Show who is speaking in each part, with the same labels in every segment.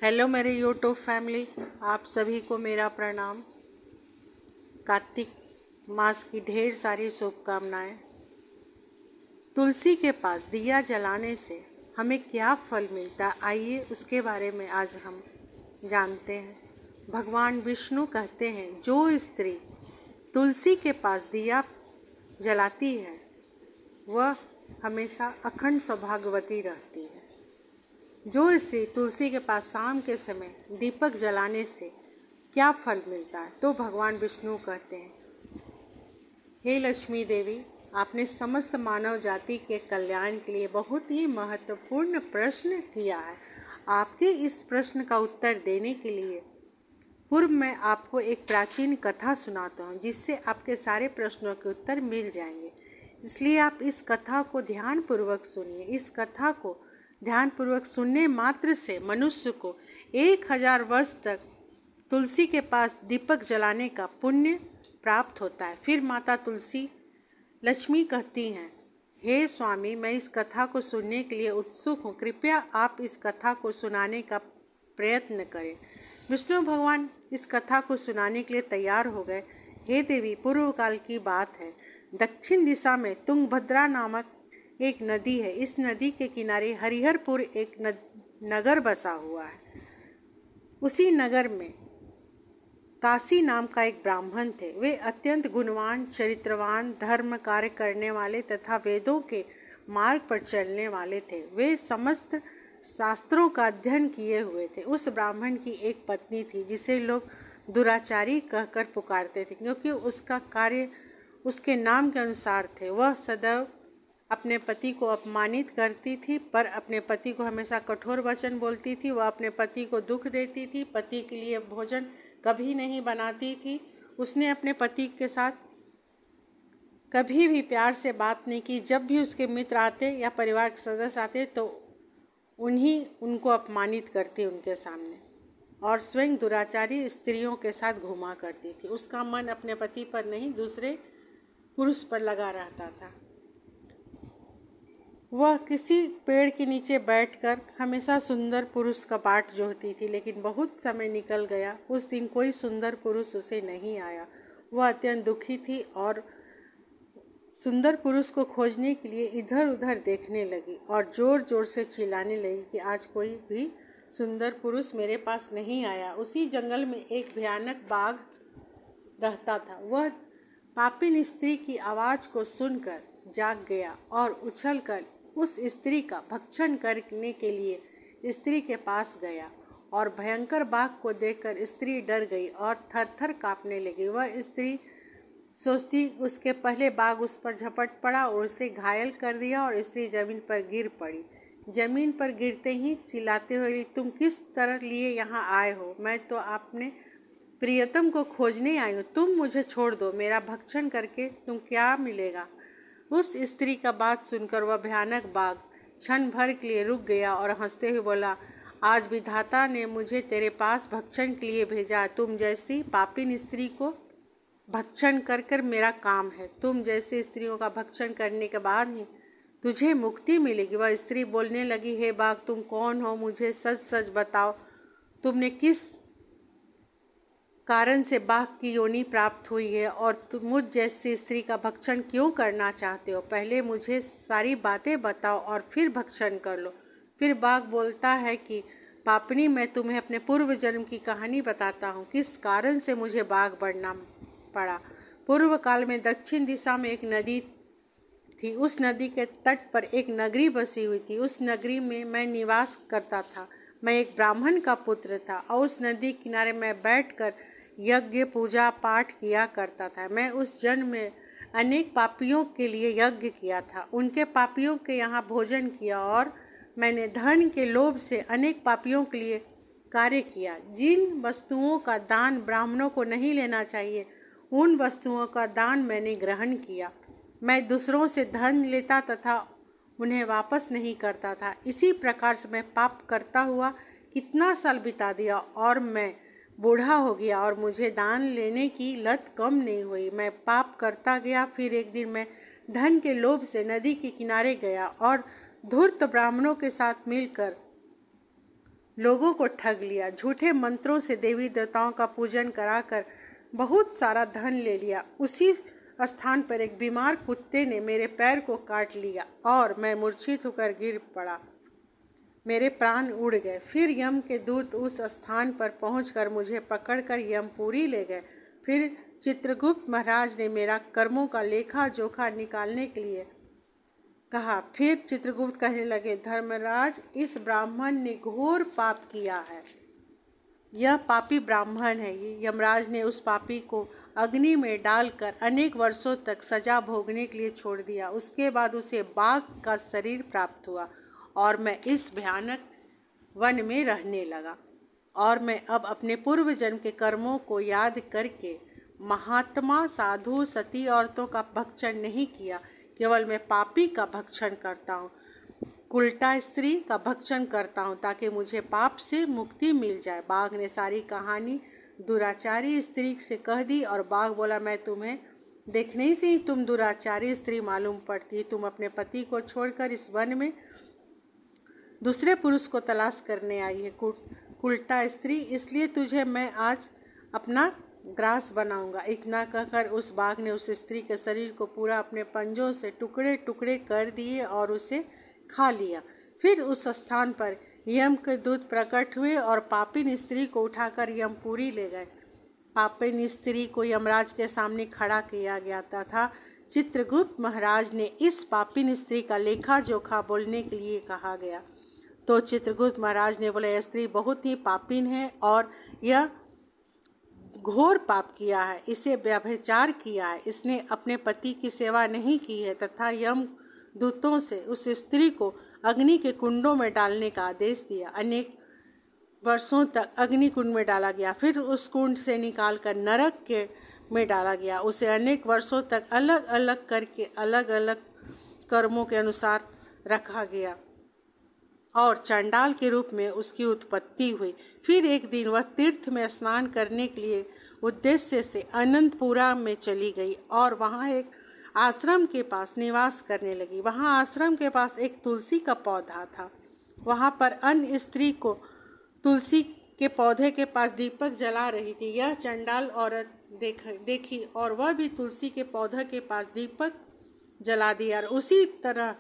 Speaker 1: Hello मेरे YouTube family, आप सभी को मेरा प्रणाम। कार्तिक मास की ढेर सारी शुभकामनाएं। तुलसी के पास दिया जलाने से हमें क्या फल मिलता है, आइए उसके बारे में आज हम जानते हैं। भगवान विष्णु कहते हैं, जो स्त्री तुलसी के पास दिया जलाती है वह हमेशा अखंड सौभाग्यवती रहती है। जो स्त्री तुलसी के पास शाम के समय दीपक जलाने से क्या फल मिलता है, तो भगवान विष्णु कहते हैं, हे लक्ष्मी देवी, आपने समस्त मानव जाति के कल्याण के लिए बहुत ही महत्वपूर्ण प्रश्न किया है। आपके इस प्रश्न का उत्तर देने के लिए पूर्व में आपको एक प्राचीन कथा सुनाता हूँ, जिससे आपके सारे प्रश्नों के उत्तर मिल जाएंगे। इसलिए आप इस कथा को ध्यानपूर्वक सुनिए। इस कथा को ध्यानपूर्वक सुनने मात्र से मनुष्य को 1000 वर्ष तक तुलसी के पास दीपक जलाने का पुण्य प्राप्त होता है। फिर माता तुलसी लक्ष्मी कहती हैं, हे स्वामी, मैं इस कथा को सुनने के लिए उत्सुक हूँ, कृपया आप इस कथा को सुनाने का प्रयत्न करें। विष्णु भगवान इस कथा को सुनाने के लिए तैयार हो गए। हे देवी, पूर्व काल की बात है। दक्षिण दिशा में तुंगभद्रा नामक एक नदी है। इस नदी के किनारे हरिहरपुर एक नगर बसा हुआ है। उसी नगर में काशी नाम का एक ब्राह्मण थे। वे अत्यंत गुणवान, चरित्रवान, धर्म कार्य करने वाले तथा वेदों के मार्ग पर चलने वाले थे। वे समस्त शास्त्रों का अध्ययन किए हुए थे। उस ब्राह्मण की एक पत्नी थी, जिसे लोग दुराचारी कहकर पुकारते थे, क्योंकि उसका कार्य उसके नाम के अनुसार थे। वह सदैव अपने पति को अपमानित करती थी, पर अपने पति को हमेशा कठोर वचन बोलती थी। वह अपने पति को दुख देती थी, पति के लिए भोजन कभी नहीं बनाती थी। उसने अपने पति के साथ कभी भी प्यार से बात नहीं की। जब भी उसके मित्र आते या परिवार के सदस्य आते तो उनको अपमानित करती उनके सामने, और स्वयं दुराचारी स्त्रियों के साथ घूमा करती थी। उसका मन अपने पति पर नहीं, दूसरे पुरुष पर लगा रहता था। वह किसी पेड़ के नीचे बैठकर हमेशा सुंदर पुरुष का बाट जोहती थी, लेकिन बहुत समय निकल गया। उस दिन कोई सुंदर पुरुष उसे नहीं आया। वह अत्यंत दुखी थी और सुंदर पुरुष को खोजने के लिए इधर उधर देखने लगी और जोर जोर से चिल्लाने लगी कि आज कोई भी सुंदर पुरुष मेरे पास नहीं आया। उसी जंगल में एक भयानक बाघ रहता था। वह पापिन स्त्री की आवाज़ को सुनकर जाग गया और उछलकर उस स्त्री का भक्षण करने के लिए स्त्री के पास गया, और भयंकर बाघ को देखकर स्त्री डर गई और थर-थर कांपने लगी। वह स्त्री सोचती उसके पहले बाघ उस पर झपट पड़ा और उसे घायल कर दिया, और स्त्री जमीन पर गिर पड़ी। जमीन पर गिरते ही चिल्लाते हुए, तुम किस तरह लिए यहाँ आए हो? मैं तो अपने प्रियतम को खोजने आई हूँ। तुम मुझे छोड़ दो। मेरा भक्षण करके तुम क्या मिलेगा? उस स्त्री का बात सुनकर वह भयानक बाघ क्षण भर के लिए रुक गया और हंसते हुए बोला, आज विधाता ने मुझे तेरे पास भक्षण के लिए भेजा। तुम जैसी पापिन स्त्री को भक्षण कर कर मेरा काम है। तुम जैसे स्त्रियों का भक्षण करने के बाद ही तुझे मुक्ति मिलेगी। वह स्त्री बोलने लगी, हे बाघ, तुम कौन हो? मुझे सच सच बताओ, तुमने किस कारण से बाघ की योनि प्राप्त हुई है और तुम मुझ जैसी स्त्री का भक्षण क्यों करना चाहते हो? पहले मुझे सारी बातें बताओ और फिर भक्षण कर लो। फिर बाघ बोलता है कि पापनी, मैं तुम्हें अपने पूर्व जन्म की कहानी बताता हूँ, किस कारण से मुझे बाघ बनना पड़ा। पूर्व काल में दक्षिण दिशा में एक नदी थी। उस नदी के तट पर एक नगरी बसी हुई थी। उस नगरी में मैं निवास करता था। मैं एक ब्राह्मण का पुत्र था और उस नदी किनारे में बैठकर यज्ञ पूजा पाठ किया करता था। मैं उस जन्म में अनेक पापियों के लिए यज्ञ किया था, उनके पापियों के यहाँ भोजन किया, और मैंने धन के लोभ से अनेक पापियों के लिए कार्य किया। जिन वस्तुओं का दान ब्राह्मणों को नहीं लेना चाहिए, उन वस्तुओं का दान मैंने ग्रहण किया। मैं दूसरों से धन लेता तथा उन्हें वापस नहीं करता था। इसी प्रकार से मैं पाप करता हुआ कितना साल बिता दिया और मैं बूढ़ा हो गया और मुझे दान लेने की लत कम नहीं हुई। मैं पाप करता गया। फिर एक दिन मैं धन के लोभ से नदी के किनारे गया और धूर्त ब्राह्मणों के साथ मिलकर लोगों को ठग लिया, झूठे मंत्रों से देवी देवताओं का पूजन कराकर बहुत सारा धन ले लिया। उसी स्थान पर एक बीमार कुत्ते ने मेरे पैर को काट लिया और मैं मूर्छित होकर गिर पड़ा। मेरे प्राण उड़ गए। फिर यम के दूत उस स्थान पर पहुंचकर मुझे पकड़कर यमपुरी ले गए। फिर चित्रगुप्त महाराज ने मेरा कर्मों का लेखा जोखा निकालने के लिए कहा। फिर चित्रगुप्त कहने लगे, धर्मराज, इस ब्राह्मण ने घोर पाप किया है। यह पापी ब्राह्मण है। यमराज ने उस पापी को अग्नि में डालकर अनेक वर्षों तक सजा भोगने के लिए छोड़ दिया। उसके बाद उसे बाघ का शरीर प्राप्त हुआ और मैं इस भयानक वन में रहने लगा। और मैं अब अपने पूर्व जन्म के कर्मों को याद करके महात्मा, साधु, सती औरतों का भक्षण नहीं किया, केवल मैं पापी का भक्षण करता हूँ, उल्टा स्त्री का भक्षण करता हूँ ताकि मुझे पाप से मुक्ति मिल जाए। बाघ ने सारी कहानी दुराचारी स्त्री से कह दी और बाघ बोला, मैं तुम्हें देखने से ही तुम दुराचारी स्त्री मालूम पड़ती। तुम अपने पति को छोड़कर इस वन में दूसरे पुरुष को तलाश करने आई है, उल्टा स्त्री, इसलिए तुझे मैं आज अपना ग्रास बनाऊंगा। इतना कहकर उस बाघ ने उस स्त्री के शरीर को पूरा अपने पंजों से टुकड़े टुकड़े कर दिए और उसे खा लिया। फिर उस स्थान पर यम के दूत प्रकट हुए और पापिन स्त्री को उठाकर यमपुरी ले गए। पापिन स्त्री को यमराज के सामने खड़ा किया गया था। चित्रगुप्त महाराज ने इस पापिन स्त्री का लेखा जोखा बोलने के लिए कहा गया। तो चित्रगुप्त महाराज ने बोला, यह स्त्री बहुत ही पापिन है और यह घोर पाप किया है, इसे व्यभिचार किया है, इसने अपने पति की सेवा नहीं की है तथा यम दूतों से उस स्त्री को अग्नि के कुंडों में डालने का आदेश दिया। अनेक वर्षों तक अग्नि कुंड में डाला गया, फिर उस कुंड से निकालकर नरक के में डाला गया। उसे अनेक वर्षों तक अलग अलग करके अलग अलग कर्मों के अनुसार रखा गया और चंडाल के रूप में उसकी उत्पत्ति हुई। फिर एक दिन वह तीर्थ में स्नान करने के लिए उद्देश्य से अनंतपुरा में चली गई और वहाँ एक आश्रम के पास निवास करने लगी। वहाँ आश्रम के पास एक तुलसी का पौधा था। वहाँ पर अन्य स्त्री को तुलसी के पौधे के पास दीपक जला रही थी। यह चंडाल औरत देखी और वह भी तुलसी के पौधे के पास दीपक जला दिया और उसी तरह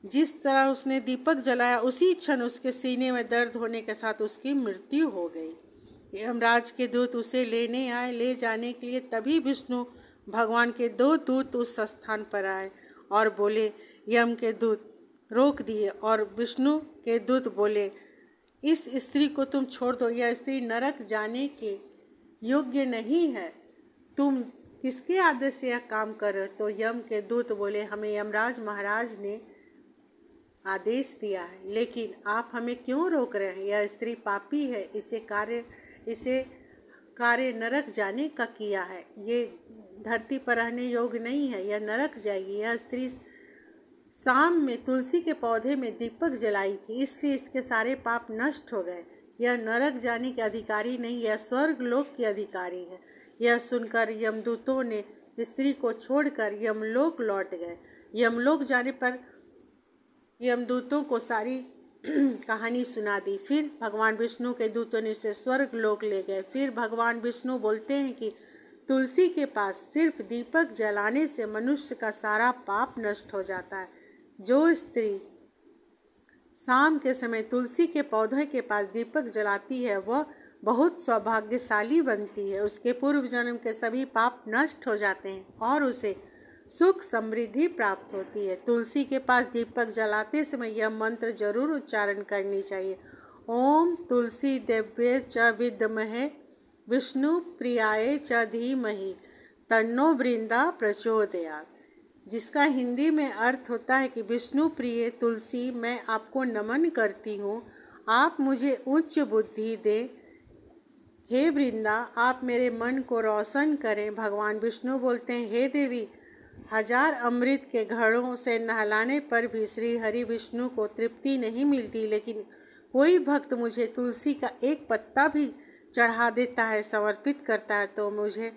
Speaker 1: जिस तरह उसने दीपक जलाया उसी क्षण उसके सीने में दर्द होने के साथ उसकी मृत्यु हो गई। यमराज के दूत उसे लेने आए। ले जाने के लिए तभी विष्णु भगवान के 2 दूत उस स्थान पर आए और बोले, यम के दूत रोक दिए और विष्णु के दूत बोले, इस स्त्री को तुम छोड़ दो, यह स्त्री नरक जाने के योग्य नहीं है। तुम किसके आदेश से यह काम कर रहे हो? तो यम के दूत बोले, हमें यमराज महाराज ने आदेश दिया है, लेकिन आप हमें क्यों रोक रहे हैं? यह स्त्री पापी है, इसे कार्य नरक जाने का किया है। ये धरती पर रहने योग्य नहीं है, यह नरक जाएगी। यह स्त्री शाम में तुलसी के पौधे में दीपक जलाई थी, इसलिए इसके सारे पाप नष्ट हो गए। यह नरक जाने के अधिकारी नहीं, यह स्वर्ग लोक की अधिकारी है। यह सुनकर यमदूतों ने स्त्री को छोड़कर यमलोक लौट गए। यमलोक जाने पर यमदूतों को सारी कहानी सुना दी। फिर भगवान विष्णु के दूतों ने उसे स्वर्ग लोक ले गए। फिर भगवान विष्णु बोलते हैं कि तुलसी के पास सिर्फ दीपक जलाने से मनुष्य का सारा पाप नष्ट हो जाता है। जो स्त्री शाम के समय तुलसी के पौधे के पास दीपक जलाती है वह बहुत सौभाग्यशाली बनती है। उसके पूर्व जन्म के सभी पाप नष्ट हो जाते हैं और उसे सुख समृद्धि प्राप्त होती है। तुलसी के पास दीपक जलाते समय यह मंत्र जरूर उच्चारण करनी चाहिए, ओम तुलसी देव्ये च विद्महे विष्णु प्रियाय च धीमहि तन्नो वृंदा प्रचोदयात्, जिसका हिंदी में अर्थ होता है कि विष्णु प्रिय तुलसी, मैं आपको नमन करती हूँ, आप मुझे उच्च बुद्धि दें। हे वृंदा, आप मेरे मन को रोशन करें। भगवान विष्णु बोलते हैं, हे देवी, 1000 अमृत के घड़ों से नहलाने पर भी श्री हरि विष्णु को तृप्ति नहीं मिलती, लेकिन कोई भक्त मुझे तुलसी का एक पत्ता भी चढ़ा देता है, समर्पित करता है, तो मुझे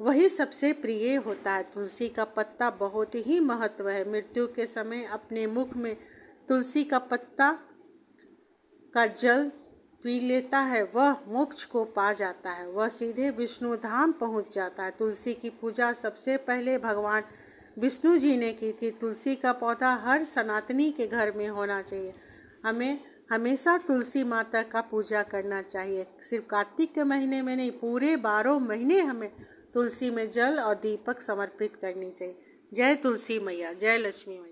Speaker 1: वही सबसे प्रिय होता है। तुलसी का पत्ता बहुत ही महत्व है। मृत्यु के समय अपने मुख में तुलसी का पत्ता का जल पी लेता है वह मोक्ष को पा जाता है, वह सीधे विष्णु धाम पहुंच जाता है। तुलसी की पूजा सबसे पहले भगवान विष्णु जी ने की थी। तुलसी का पौधा हर सनातनी के घर में होना चाहिए। हमें हमेशा तुलसी माता का पूजा करना चाहिए। सिर्फ कार्तिक के महीने में नहीं, पूरे 12 महीने हमें तुलसी में जल और दीपक समर्पित करनी चाहिए। जय तुलसी मैया, जय लक्ष्मी मैया।